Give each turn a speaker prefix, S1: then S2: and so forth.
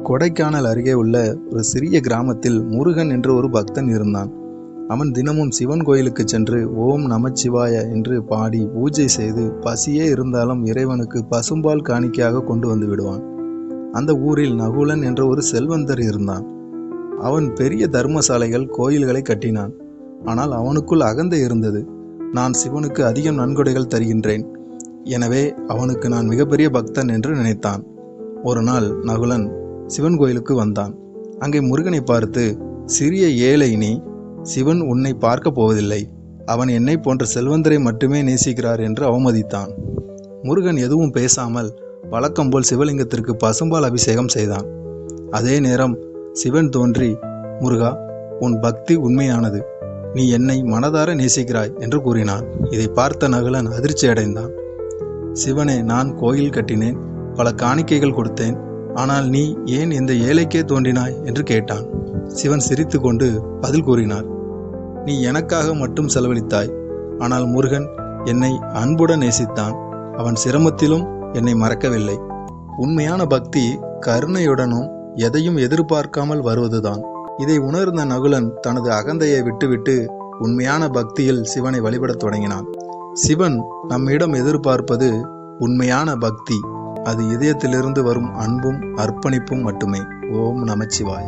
S1: கொடைக்கானல் அருகே உள்ள ஒரு சிறிய கிராமத்தில் முருகன் என்ற ஒரு பக்தன் இருந்தான். அவன் தினமும் சிவன் கோயிலுக்கு சென்று ஓம் நமச்சிவாய என்று பாடி பூஜை செய்து பசியே இருந்தாலும் இறைவனுக்கு பசும்பால் காணிக்கையாக கொண்டு வந்து விடுவான். அந்த ஊரில் நகுலன் என்ற ஒரு செல்வந்தர் இருந்தான். அவன் பெரிய தர்மசாலைகள், கோயில்களை கட்டினான். ஆனால் அவனுக்குள் அகந்தை இருந்தது. நான் சிவனுக்கு அதிகம் நன்கொடைகள் தருகின்றேன், எனவே அவனுக்கு நான் மிகப்பெரிய பக்தன் என்று நினைத்தான். ஒரு நாள் நகுலன் சிவன் கோயிலுக்கு வந்தான். அங்கே முருகனை பார்த்து, சிறிய ஏழை நீ, சிவன் உன்னை பார்க்க போவதில்லை, அவன் என்னை போன்ற செல்வந்தரை மட்டுமே நேசிக்கிறார் என்று அவமதித்தான். முருகன் எதுவும் பேசாமல் வழக்கம் போல் சிவலிங்கத்திற்கு பசும்பால் அபிஷேகம் செய்தான். அதே நேரம் சிவன் தோன்றி, முருகா, உன் பக்தி உண்மையானது, நீ என்னை மனதார நேசிக்கிறாய் என்று கூறினான். இதை பார்த்த நகுலன் அதிர்ச்சி அடைந்தான். சிவனே, நான் கோயில் கட்டினேன், பல காணிக்கைகள் கொடுத்தேன், ஆனால் நீ ஏன் இந்த ஏழைக்கே தோன்றினாய் என்று கேட்டான். சிவன் சிரித்து கொண்டு பதில் கூறினார், நீ எனக்காக மட்டும் செலவழித்தாய், ஆனால் முருகன் என்னை அன்புடன் நேசித்தான். அவன் சிரமத்திலும் என்னை மறக்கவில்லை. உண்மையான பக்தி கருணையுடனும் எதையும் எதிர்பார்க்காமல் வருவதுதான். இதை உணர்ந்த நகுலன் தனது அகந்தையை விட்டுவிட்டு உண்மையான பக்தியில் சிவனை வழிபடத் தொடங்கினான். சிவன் நம்மிடம் எதிர்பார்ப்பது உண்மையான பக்தி. அது இதயத்திலிருந்து வரும் அன்பும் அர்ப்பணிப்பும் மட்டுமே. ஓம் நமச்சிவாய.